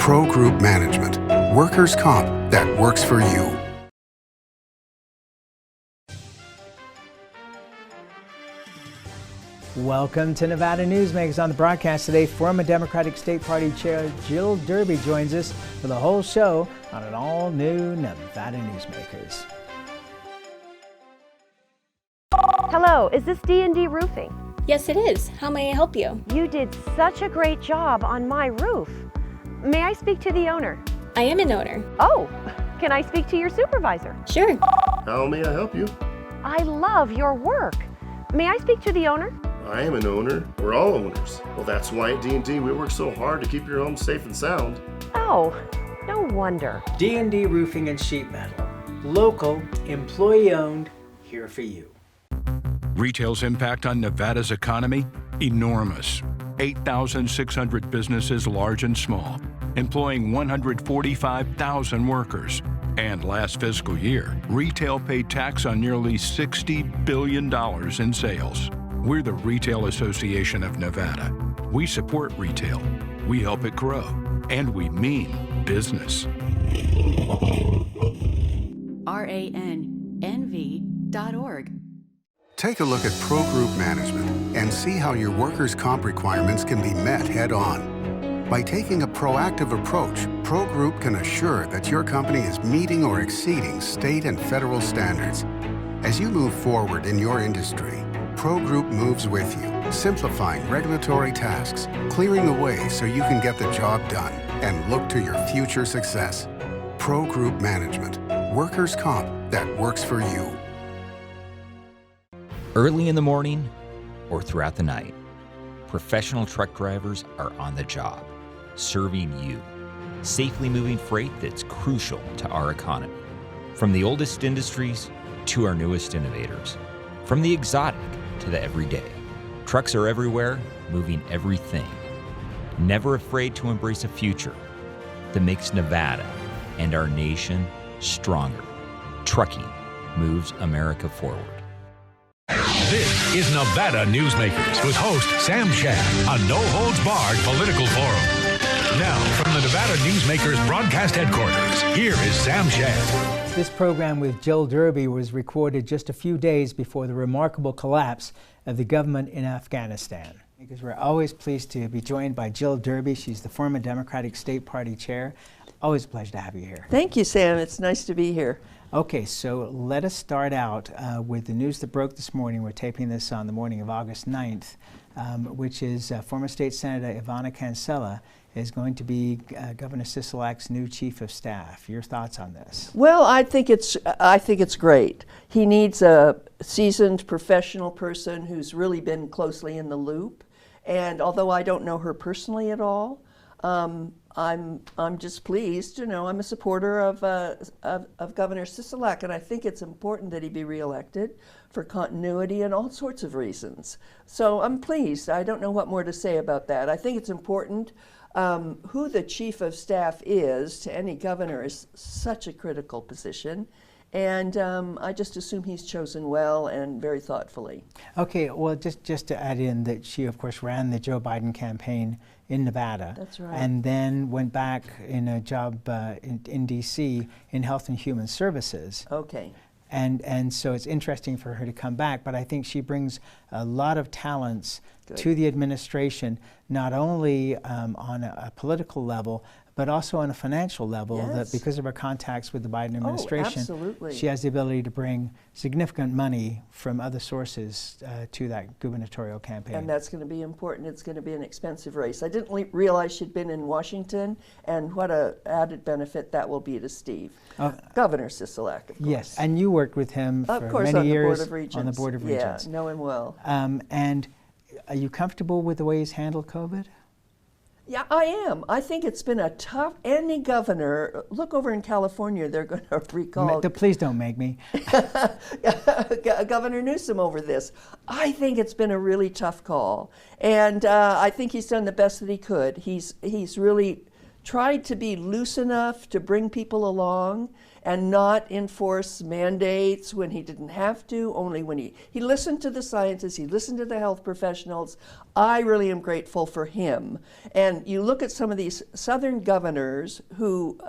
Pro Group Management. Workers' comp that works for you. Welcome to Nevada Newsmakers. On the broadcast today, former Democratic State Party Chair Jill Derby joins us for the whole show on an all-new Nevada Newsmakers. Hello, is this D&D Roofing? Yes, it is. How may I help you? You did such a great job on my roof. May I speak to the owner? I am an owner. Oh, can I speak to your supervisor? Sure. How may I help you? I love your work. May I speak to the owner? I am an owner. We're all owners. Well, that's why at D&D we work so hard to keep your home safe and sound. Oh, no wonder. D&D Roofing and Sheet Metal. Local, employee-owned, here for you. Retail's impact on Nevada's economy? Enormous. 8,600 businesses, large and small, employing 145,000 workers. And last fiscal year, retail paid tax on nearly $60 billion in sales. We're the Retail Association of Nevada. We support retail, we help it grow, and we mean business. RANNV.org. Take a look at Pro Group Management and see how your workers' comp requirements can be met head-on. By taking a proactive approach, Pro Group can assure that your company is meeting or exceeding state and federal standards. As you move forward in your industry, Pro Group moves with you, simplifying regulatory tasks, clearing the way so you can get the job done and look to your future success. Pro Group Management. Workers' comp that works for you. Early in the morning or throughout the night, professional truck drivers are on the job, serving you, safely moving freight that's crucial to our economy. From the oldest industries to our newest innovators, from the exotic to the everyday, trucks are everywhere, moving everything. Never afraid to embrace a future that makes Nevada and our nation stronger. Trucking moves America forward. This is Nevada Newsmakers with host Sam Shad, a no-holds-barred political forum. Now, from the Nevada Newsmakers broadcast headquarters, here is Sam Shad. This program with Jill Derby was recorded just a few days before the remarkable collapse of the government in Afghanistan. Because we're always pleased to be joined by Jill Derby. She's the former Democratic State Party Chair. Always a pleasure to have you here. Thank you, Sam. It's nice to be here. Okay, so let us start out with the news that broke this morning. We're taping this on the morning of August 9th, which is former State Senator Ivana Cancela is going to be Governor Sisolak's new chief of staff. Your thoughts on this? Well, I think it's great. He needs a seasoned professional person who's really been closely in the loop. And although I don't know her personally at all, I'm just pleased. I'm a supporter of Governor Sisolak, and I think it's important that he be reelected for continuity and all sorts of reasons. So I'm pleased. I don't know what more to say about that. I think it's important. Who the chief of staff is to any governor is such a critical position. And I just assume he's chosen well and very thoughtfully. Okay, well, just to add in that she, of course, ran the Joe Biden campaign in Nevada. That's right. And then went back in a job in D.C. in Health and Human Services. Okay. And so it's interesting for her to come back, but I think she brings a lot of talents to the administration, not only on a political level, but also on a financial level, that because of her contacts with the Biden administration, she has the ability to bring significant money from other sources to that gubernatorial campaign. And that's going to be important. It's going to be an expensive race. I didn't realize she'd been in Washington, and what an added benefit that will be to Steve. Governor Sisolak, of course. Yes, and you worked with him for many years on the Board of Regents. Yeah, know him well. And are you comfortable with the way he's handled COVID? Yeah, I am. I think it's been a tough, any governor, look over in California, they're going to recall. Please don't make me. Governor Newsom over this. I think it's been a really tough call. And I think he's done the best that he could. He's really tried to be loose enough to bring people along and not enforce mandates when he didn't have to, only when he listened to the scientists, he listened to the health professionals. I really am grateful for him. And you look at some of these southern governors who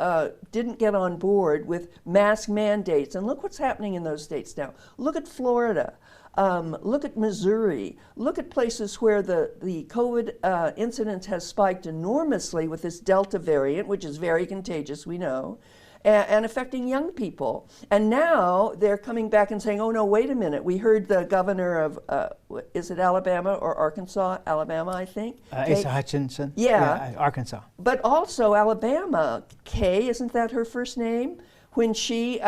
didn't get on board with mask mandates, and look what's happening in those states now. Look at Florida. Look at Missouri. Look at places where the COVID incidence has spiked enormously with this Delta variant, which is very contagious, we know, and affecting young people. And now they're coming back and saying, oh no, wait a minute. We heard the governor of, is it Alabama or Arkansas? Alabama, I think. Asa Hutchinson. Yeah. Arkansas. But also Alabama, Kay, isn't that her first name? When she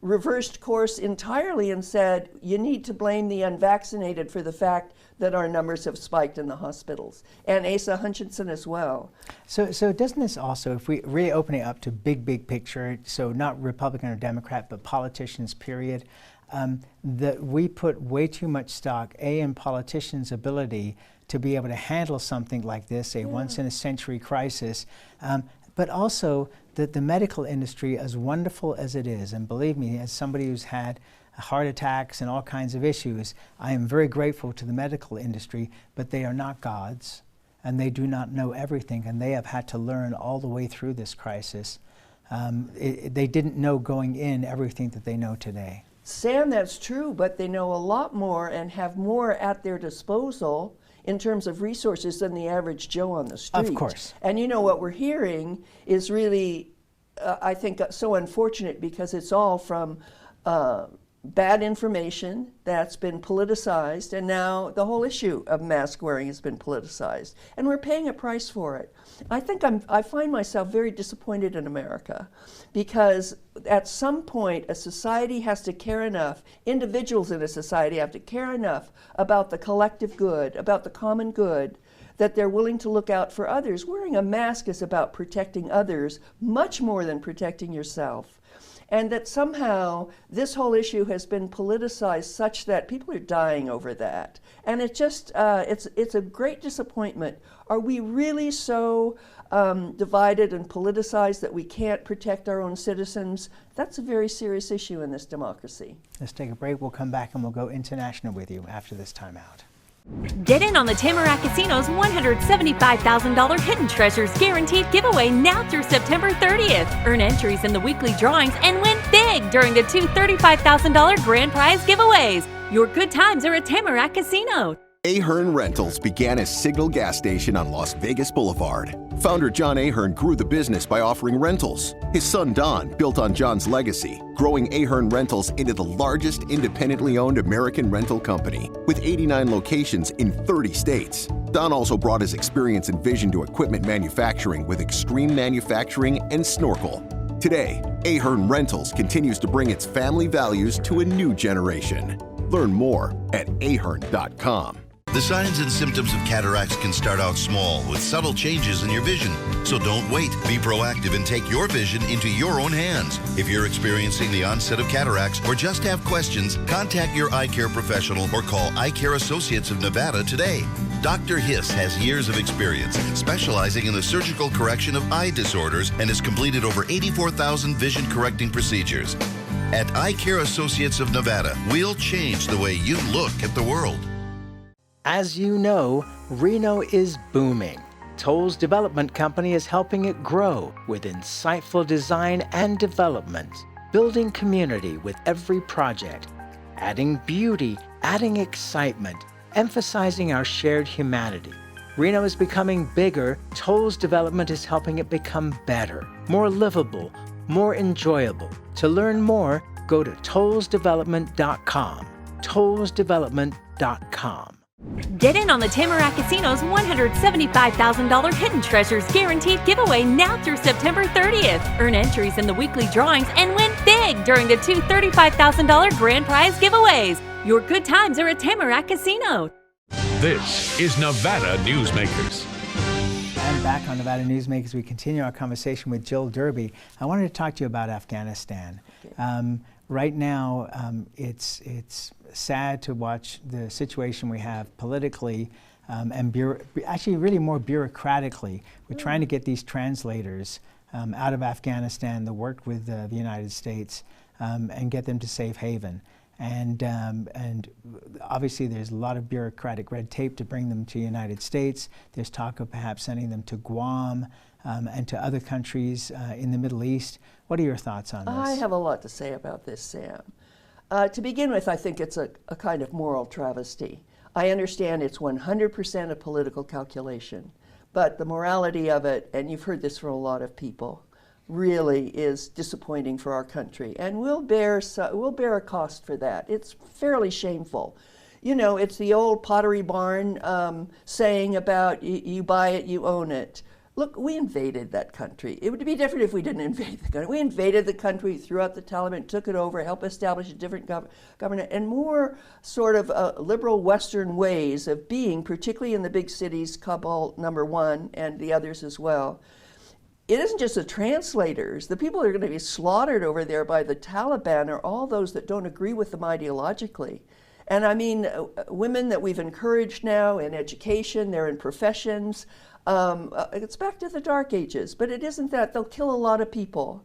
reversed course entirely and said, you need to blame the unvaccinated for the fact that our numbers have spiked in the hospitals. And Asa Hutchinson as well. So doesn't this also, if we really open it up to big picture, so not Republican or Democrat, but politicians, period, that we put way too much stock, in politicians' ability to be able to handle something like this, a once-in-a-century crisis, but also that the medical industry, as wonderful as it is, and believe me, as somebody who's had heart attacks and all kinds of issues, I am very grateful to the medical industry, but they are not gods, and they do not know everything, and they have had to learn all the way through this crisis. They didn't know going in everything that they know today. Sam, that's true, but they know a lot more and have more at their disposal in terms of resources than the average Joe on the street. Of course. And you know, what we're hearing is really, I think, so unfortunate because it's all from bad information that's been politicized, and now the whole issue of mask wearing has been politicized, and we're paying a price for it. I think I find myself very disappointed in America because at some point a society has to care enough, individuals in a society have to care enough about the collective good, about the common good, that they're willing to look out for others. Wearing a mask is about protecting others much more than protecting yourself. And that somehow this whole issue has been politicized such that people are dying over that. And it just, it's a great disappointment. Are we really so divided and politicized that we can't protect our own citizens? That's a very serious issue in this democracy. Let's take a break. We'll come back and we'll go international with you after this timeout. Get in on the Tamarack Casino's $175,000 Hidden Treasures Guaranteed giveaway now through September 30th. Earn entries in the weekly drawings and win big during the two $35,000 grand prize giveaways. Your good times are at Tamarack Casino. Ahern Rentals began as Signal Gas Station on Las Vegas Boulevard. Founder John Ahern grew the business by offering rentals. His son Don built on John's legacy, growing Ahern Rentals into the largest independently owned American rental company, with 89 locations in 30 states. Don also brought his experience and vision to equipment manufacturing with Extreme Manufacturing and Snorkel. Today, Ahern Rentals continues to bring its family values to a new generation. Learn more at ahern.com. The signs and symptoms of cataracts can start out small with subtle changes in your vision. So don't wait. Be proactive and take your vision into your own hands. If you're experiencing the onset of cataracts or just have questions, contact your eye care professional or call Eye Care Associates of Nevada today. Dr. Hiss has years of experience specializing in the surgical correction of eye disorders and has completed over 84,000 vision correcting procedures. At Eye Care Associates of Nevada, we'll change the way you look at the world. As you know, Reno is booming. Toll's development company is helping it grow with insightful design and development, building community with every project, adding beauty, adding excitement, emphasizing our shared humanity. Reno is becoming bigger. Toll's development is helping it become better, more livable, more enjoyable. To learn more, go to tollsdevelopment.com. tollsdevelopment.com. Get in on the Tamarack Casino's $175,000 Hidden Treasures Guaranteed giveaway now through September 30th. Earn entries in the weekly drawings and win big during the two $35,000 grand prize giveaways. Your good times are at Tamarack Casino. This is Nevada Newsmakers. And back on Nevada Newsmakers, we continue our conversation with Jill Derby. I wanted to talk to you about Afghanistan. Right now, it's sad to watch the situation we have politically and actually really more bureaucratically. We're trying to get these translators out of Afghanistan that worked with the United States and get them to safe haven. And obviously there's a lot of bureaucratic red tape to bring them to the United States. There's talk of perhaps sending them to Guam and to other countries in the Middle East. What are your thoughts on this? I have a lot to say about this, Sam. To begin with, I think it's a kind of moral travesty. I understand it's 100% a political calculation, but the morality of it, and you've heard this from a lot of people, really is disappointing for our country, and we'll bear a cost for that. It's fairly shameful. You know, it's the old Pottery Barn saying about you buy it, you own it. Look, we invaded that country. It would be different if we didn't invade the country. We invaded the country, threw out the Taliban, took it over, helped establish a different government, and more sort of liberal Western ways of being, particularly in the big cities, Kabul, #1, and the others as well. It isn't just the translators. The people that are going to be slaughtered over there by the Taliban are all those that don't agree with them ideologically. And I mean, women that we've encouraged now in education, they're in professions. It's back to the Dark Ages, but it isn't that. They'll kill a lot of people.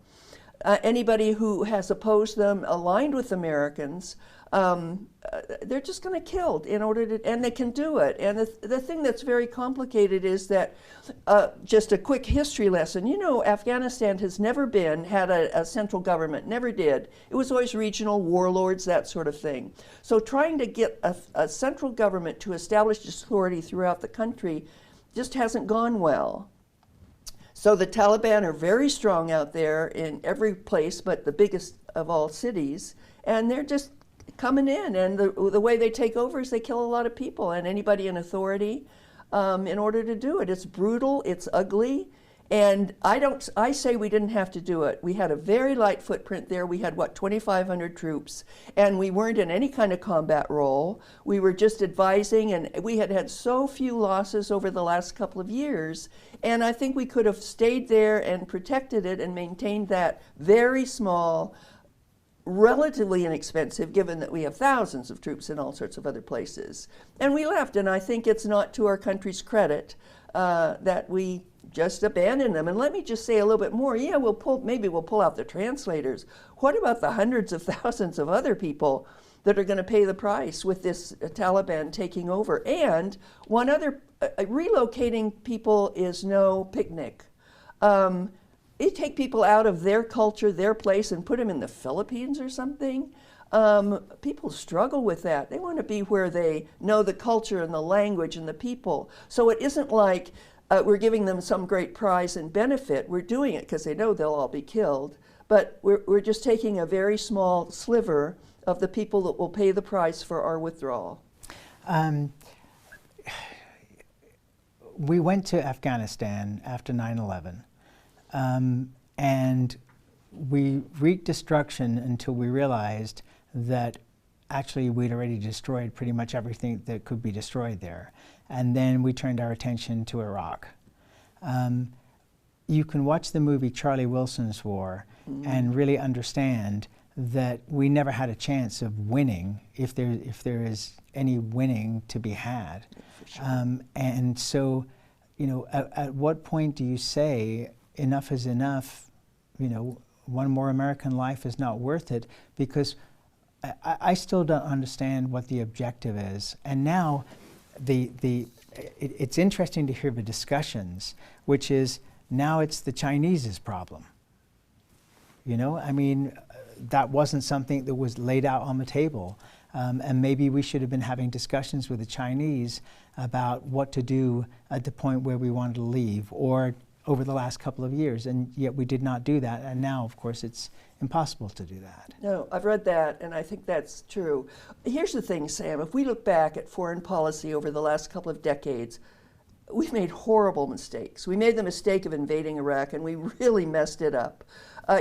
Anybody who has opposed them, aligned with Americans, they're just going to kill in order to, and they can do it. And the thing that's very complicated is that, just a quick history lesson, you know, Afghanistan has never had a central government, never did. It was always regional warlords, that sort of thing. So trying to get a central government to establish authority throughout the country just hasn't gone well. So the Taliban are very strong out there in every place but the biggest of all cities, and they're just coming in, and the way they take over is they kill a lot of people and anybody in authority in order to do it. It's brutal, it's ugly, and I say we didn't have to do it. We had a very light footprint there. We had, what, 2,500 troops, and we weren't in any kind of combat role. We were just advising, and we had so few losses over the last couple of years, and I think we could have stayed there and protected it and maintained that very small, relatively inexpensive, given that we have thousands of troops in all sorts of other places. And we left, and I think it's not to our country's credit that we just abandon them. And let me just say a little bit more. Yeah, maybe we'll pull out the translators. What about the hundreds of thousands of other people that are going to pay the price with this Taliban taking over? And one other, relocating people is no picnic. You take people out of their culture, their place, and put them in the Philippines or something. People struggle with that. They want to be where they know the culture and the language and the people. So it isn't like we're giving them some great prize and benefit. We're doing it because they know they'll all be killed. But we're just taking a very small sliver of the people that will pay the price for our withdrawal. We went to Afghanistan after 9/11. And we wreaked destruction until we realized that actually we'd already destroyed pretty much everything that could be destroyed there. And then we turned our attention to Iraq. You can watch the movie Charlie Wilson's War and really understand that we never had a chance of winning if there is any winning to be had. Sure. And so, you know, at what point do you say enough is enough, you know, one more American life is not worth it? Because I still don't understand what the objective is. And now it's interesting to hear the discussions, which is now it's the Chinese's problem. You know, I mean, that wasn't something that was laid out on the table. And maybe we should have been having discussions with the Chinese about what to do at the point where we wanted to leave, or over the last couple of years, and yet we did not do that. And now, of course, it's impossible to do that. No, I've read that, and I think that's true. Here's the thing, Sam. If we look back at foreign policy over the last couple of decades, we've made horrible mistakes. We made the mistake of invading Iraq, and we really messed it up.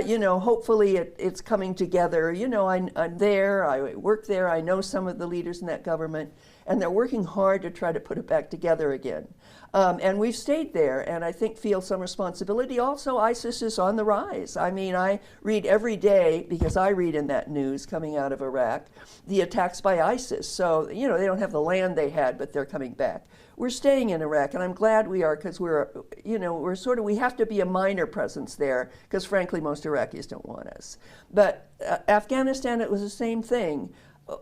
You know, hopefully it's coming together. You know, I'm there, I work there, I know some of the leaders in that government, and they're working hard to try to put it back together again. And we've stayed there, and I think feel some responsibility. Also, ISIS is on the rise. I mean, I read every day, because I read in that news coming out of Iraq, the attacks by ISIS. So, you know, they don't have the land they had, but they're coming back. We're staying in Iraq, and I'm glad we are, because we have to be a minor presence there, because frankly, most Iraqis don't want us. But Afghanistan, it was the same thing.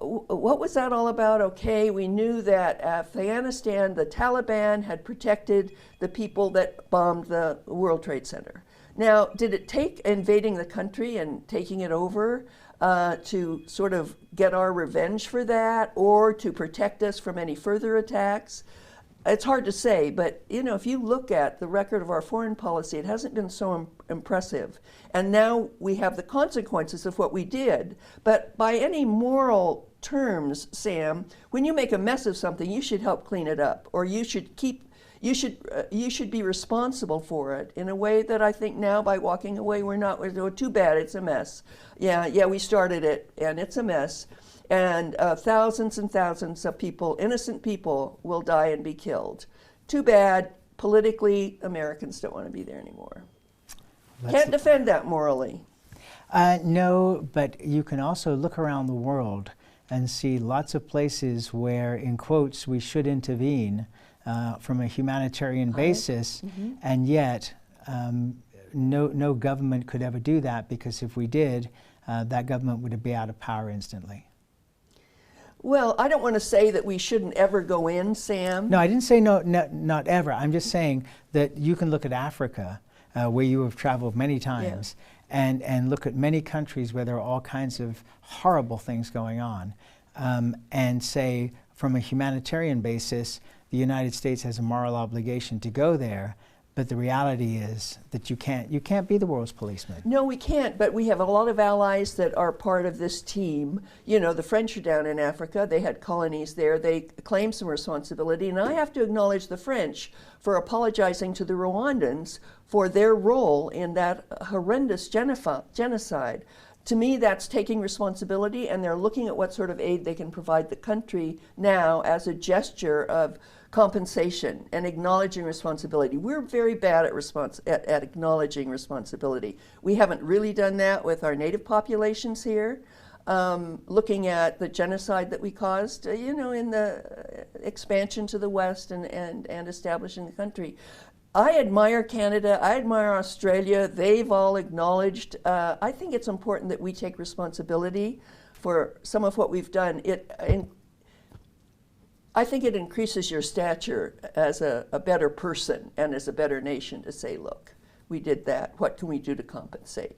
What was that all about? Okay, we knew that Afghanistan, the Taliban had protected the people that bombed the World Trade Center. Now, did it take invading the country and taking it over to sort of get our revenge for that, or to protect us from any further attacks? It's hard to say, but you know, if you look at the record of our foreign policy, it hasn't been so impressive. And now we have the consequences of what we did. But by any moral terms, Sam, when you make a mess of something, you should help clean it up, or you should be responsible for it in a way that I think now, by walking away, we're not. Oh, too bad, it's a mess. Yeah, we started it, and it's a mess. And thousands and thousands of people, innocent people, will die and be killed. Too bad. Politically, Americans don't want to be there anymore. Can't defend that morally. No, but you can also look around the world and see lots of places where, in quotes, we should intervene from a humanitarian basis, and yet no government could ever do that, because if we did, that government would be out of power instantly. Well, I don't want to say that we shouldn't ever go in, Sam. No, I didn't say not ever. I'm just saying that you can look at Africa, where you have traveled many times, and look at many countries where there are all kinds of horrible things going on, and say, from a humanitarian basis, the United States has a moral obligation to go there. But the reality is that you can't be the world's policeman. No, we can't, but we have a lot of allies that are part of this team. You know, the French are down in Africa. They had colonies there. They claim some responsibility, and I have to acknowledge the French for apologizing to the Rwandans for their role in that horrendous genocide. To me, that's taking responsibility, and they're looking at what sort of aid they can provide the country now as a gesture of compensation and acknowledging responsibility. We're very bad at acknowledging responsibility. We haven't really done that with our native populations here. Looking at the genocide that we caused, you know, in the expansion to the West and establishing the country. I admire Canada, I admire Australia, they've all acknowledged. I think it's important that we take responsibility for some of what we've done. I think it increases your stature as a better person and as a better nation to say, look, we did that, what can we do to compensate?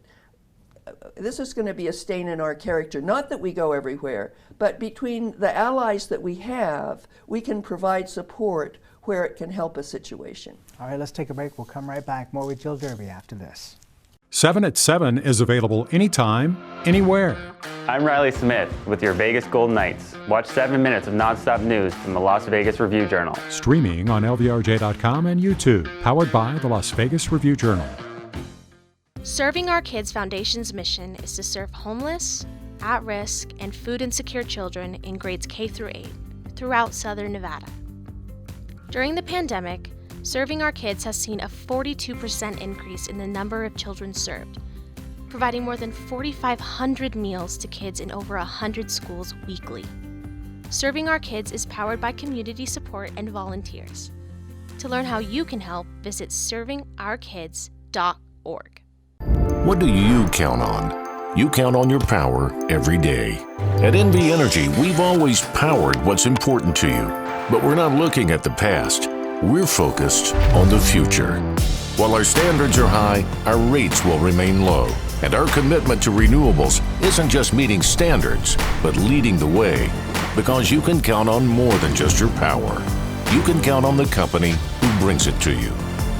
This is going to be a stain in our character. Not that we go everywhere, but between the allies that we have, we can provide support where it can help a situation. All right, let's take a break. We'll come right back. More with Jill Derby after this. 7 at 7 is available anytime, anywhere. I'm Riley Smith with your Vegas Golden Knights. Watch 7 minutes of nonstop news from the Las Vegas Review-Journal. Streaming on LVRJ.com and YouTube. Powered by the Las Vegas Review-Journal. Serving Our Kids Foundation's mission is to serve homeless, at-risk, and food insecure children in grades K through 8 throughout Southern Nevada. During the pandemic, Serving Our Kids has seen a 42% increase in the number of children served, providing more than 4,500 meals to kids in over 100 schools weekly. Serving Our Kids is powered by community support and volunteers. To learn how you can help, visit servingourkids.org. What do you count on? You count on your power every day. At NV Energy, we've always powered what's important to you, but we're not looking at the past. We're focused on the future. While our standards are high, our rates will remain low. And our commitment to renewables isn't just meeting standards, but leading the way. Because you can count on more than just your power. You can count on the company who brings it to you.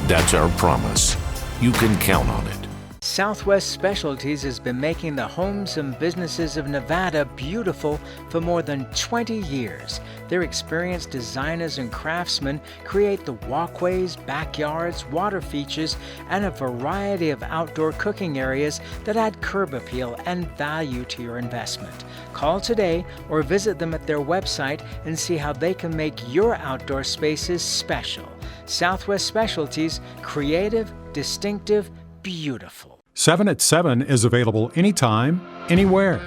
That's our promise. You can count on it. Southwest Specialties has been making the homes and businesses of Nevada beautiful for more than 20 years. Their experienced designers and craftsmen create the walkways, backyards, water features, and a variety of outdoor cooking areas that add curb appeal and value to your investment. Call today or visit them at their website and see how they can make your outdoor spaces special. Southwest Specialties, creative, distinctive, beautiful. 7 at 7 is available anytime, anywhere.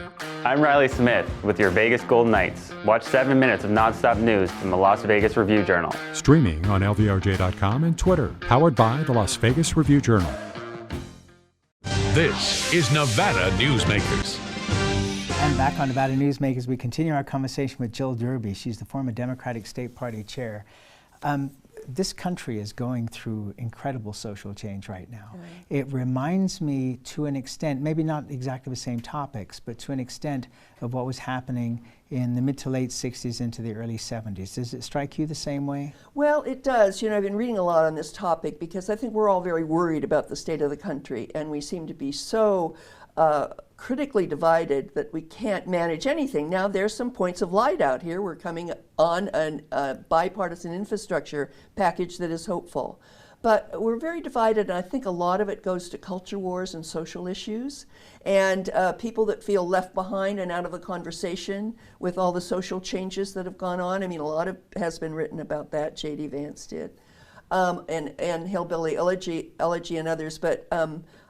I'm Riley Smith with your Vegas Golden Knights. Watch 7 minutes of nonstop news from the Las Vegas Review-Journal. Streaming on LVRJ.com and Twitter. Powered by the Las Vegas Review-Journal. This is Nevada Newsmakers. And back on Nevada Newsmakers, we continue our conversation with Jill Derby. She's the former Democratic State Party chair. This country is going through incredible social change right now. Right. It reminds me to an extent, maybe not exactly the same topics, but to an extent of what was happening in the mid to late 60s into the early 70s. Does it strike you the same way? Well, it does. You know, I've been reading a lot on this topic because I think we're all very worried about the state of the country, and we seem to be so critically divided that we can't manage anything. Now there's some points of light out here. We're coming on a bipartisan infrastructure package that is hopeful. But we're very divided, and I think a lot of it goes to culture wars and social issues, and people that feel left behind and out of the conversation with all the social changes that have gone on. I mean, a lot has been written about that. J.D. Vance did, and Hillbilly Elegy and others. But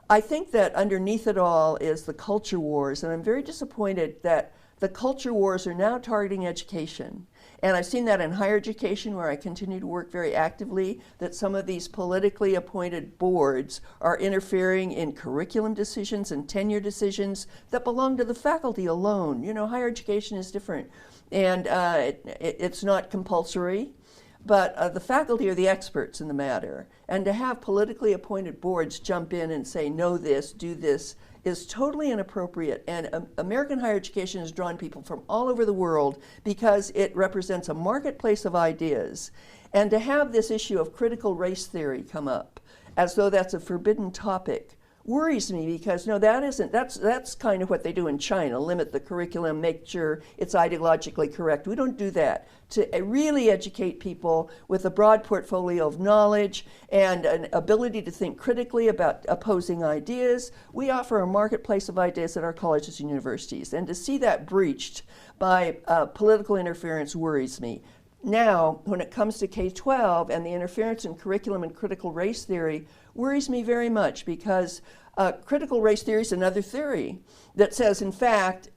I think that underneath it all is the culture wars, and I'm very disappointed that the culture wars are now targeting education. And I've seen that in higher education, where I continue to work very actively, that some of these politically appointed boards are interfering in curriculum decisions and tenure decisions that belong to the faculty alone. You know, higher education is different, and it's not compulsory. But the faculty are the experts in the matter. And to have politically appointed boards jump in and say, know this, do this, is totally inappropriate. And American higher education has drawn people from all over the world because it represents a marketplace of ideas. And to have this issue of critical race theory come up as though that's a forbidden topic worries me, because no, that's kind of what they do in China, limit the curriculum, make sure it's ideologically correct. We don't do that. To really educate people with a broad portfolio of knowledge and an ability to think critically about opposing ideas, we offer a marketplace of ideas at our colleges and universities. And to see that breached by political interference worries me. Now, when it comes to K-12 and the interference in curriculum and critical race theory, worries me very much, because critical race theory is another theory that says, in fact,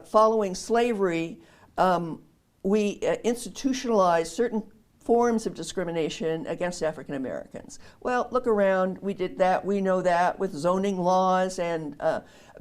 following slavery, we institutionalized certain forms of discrimination against African Americans. Well, look around, we did that, we know that, with zoning laws and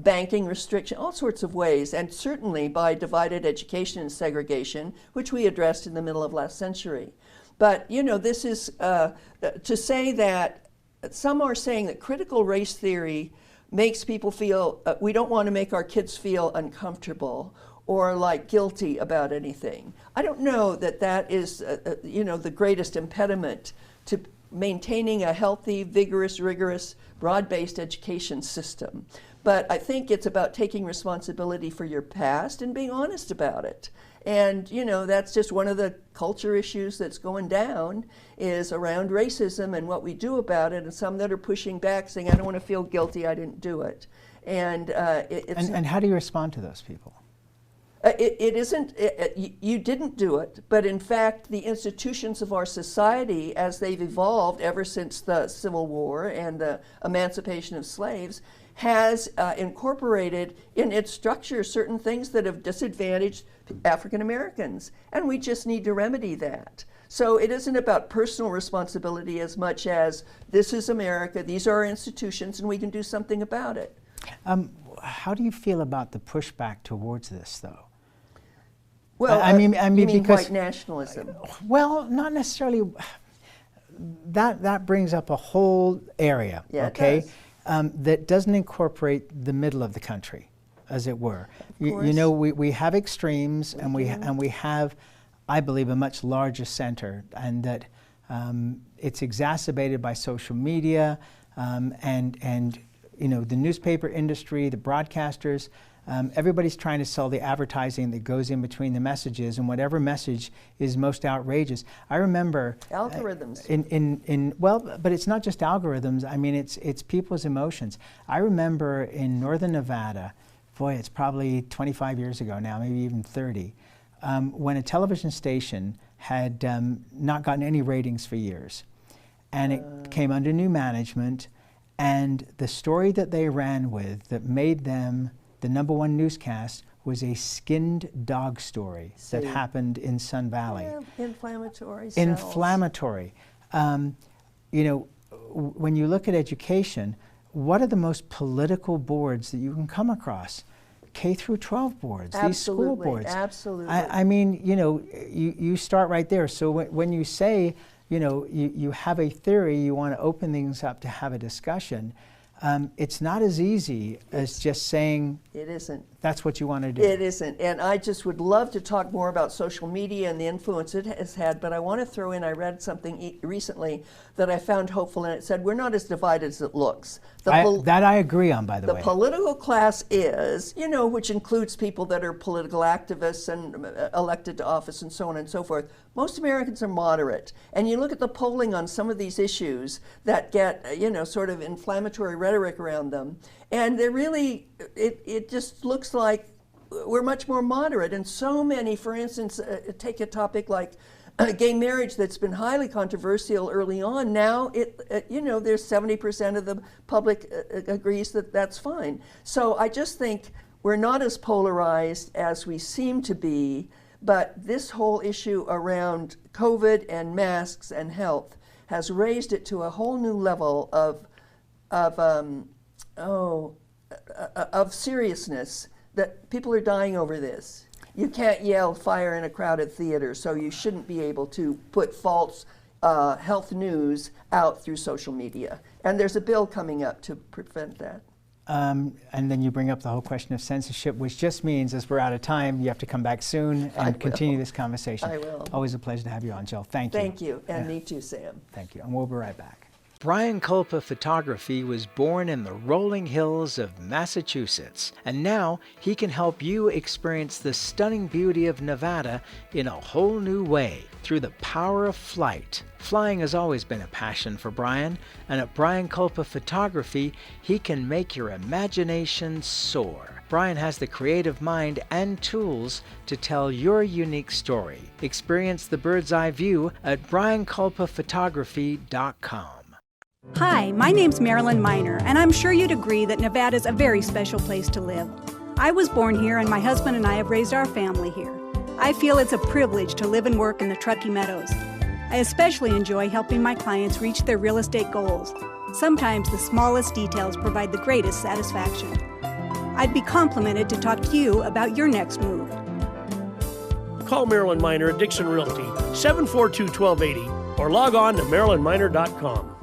banking restriction, all sorts of ways, and certainly by divided education and segregation, which we addressed in the middle of last century. But, you know, this is to say that some are saying that critical race theory makes people feel, we don't want to make our kids feel uncomfortable or like guilty about anything. I don't know that that is, you know, the greatest impediment to maintaining a healthy, vigorous, rigorous, broad-based education system. But I think it's about taking responsibility for your past and being honest about it. And, you know, that's just one of the culture issues that's going down, is around racism and what we do about it, and some that are pushing back saying, I don't want to feel guilty, I didn't do it. And and how do you respond to those people? It isn't, you didn't do it, but in fact the institutions of our society, as they've evolved ever since the Civil War and the emancipation of slaves, has incorporated in its structure certain things that have disadvantaged African Americans, and we just need to remedy that. So it isn't about personal responsibility as much as this is America, these are our institutions, and we can do something about it. How do you feel about the pushback towards this, though? Well, I mean because white nationalism. Well, not necessarily. That brings up a whole area, okay, that doesn't incorporate the middle of the country, as it were. You know, we have extremes, and we have, I believe, a much larger center, and that it's exacerbated by social media, and the newspaper industry, the broadcasters, everybody's trying to sell the advertising that goes in between the messages, and whatever message is most outrageous. I remember algorithms. But it's not just algorithms. I mean, it's people's emotions. I remember in northern Nevada, boy, it's probably 25 years ago now, maybe even 30, when a television station had not gotten any ratings for years, and it came under new management, and the story that they ran with that made them the #1 newscast was a skinned dog story that happened in Sun Valley. Yeah, inflammatory cells. Inflammatory. When you look at education, what are the most political boards that you can come across? K through 12 boards, these school boards. Absolutely. I mean, you start right there. So when you say, you have a theory, you want to open things up to have a discussion, it's not as easy as just saying it isn't. That's what you want to do. It isn't. And I just would love to talk more about social media and the influence it has had, but I want to throw in, I read something recently that I found hopeful, and it said, we're not as divided as it looks. That I agree on, by the way. The political class is, which includes people that are political activists and elected to office and so on and so forth. Most Americans are moderate. And you look at the polling on some of these issues that get, sort of inflammatory rhetoric around them, and they're really, it just looks like we're much more moderate. And so many, for instance, take a topic like gay marriage that's been highly controversial early on. Now, there's 70% of the public agrees that that's fine. So I just think we're not as polarized as we seem to be, but this whole issue around COVID and masks and health has raised it to a whole new level of seriousness, that people are dying over this. You can't yell fire in a crowded theater, so you shouldn't be able to put false health news out through social media. And there's a bill coming up to prevent that. And then you bring up the whole question of censorship, which just means, as we're out of time, you have to come back soon and continue this conversation. I will. Always a pleasure to have you on, Jill. Thank you. Thank you, and me too, Sam. Thank you, and we'll be right back. Brian Culpa Photography was born in the rolling hills of Massachusetts, and now he can help you experience the stunning beauty of Nevada in a whole new way through the power of flight. Flying has always been a passion for Brian, and at Brian Culpa Photography, he can make your imagination soar. Brian has the creative mind and tools to tell your unique story. Experience the bird's eye view at brianculpaphotography.com. Hi, my name's Marilyn Miner, and I'm sure you'd agree that Nevada's a very special place to live. I was born here, and my husband and I have raised our family here. I feel it's a privilege to live and work in the Truckee Meadows. I especially enjoy helping my clients reach their real estate goals. Sometimes the smallest details provide the greatest satisfaction. I'd be complimented to talk to you about your next move. Call Marilyn Miner at Dixon Realty, 742-1280, or log on to marilynminer.com.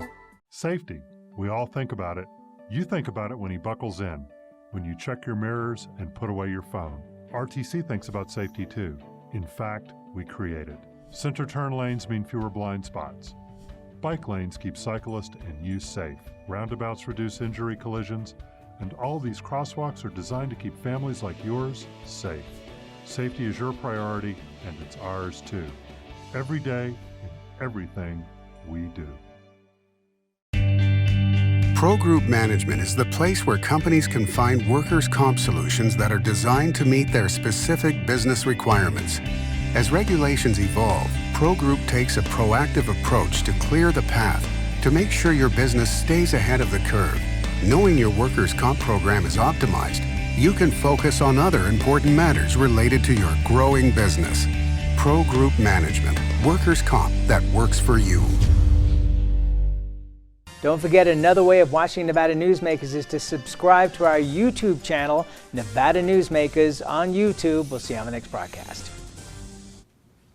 Safety. We all think about it. You think about it when he buckles in, when you check your mirrors and put away your phone. RTC thinks about safety too. In fact, we create it. Center turn lanes mean fewer blind spots. Bike lanes keep cyclists and you safe. Roundabouts reduce injury collisions, and all these crosswalks are designed to keep families like yours safe. Safety is your priority, and it's ours too. Every day, in everything we do. Pro Group Management is the place where companies can find workers' comp solutions that are designed to meet their specific business requirements. As regulations evolve, Pro Group takes a proactive approach to clear the path to make sure your business stays ahead of the curve. Knowing your workers' comp program is optimized, you can focus on other important matters related to your growing business. Pro Group Management, workers' comp that works for you. Don't forget, another way of watching Nevada Newsmakers is to subscribe to our YouTube channel, Nevada Newsmakers, on YouTube. We'll see you on the next broadcast.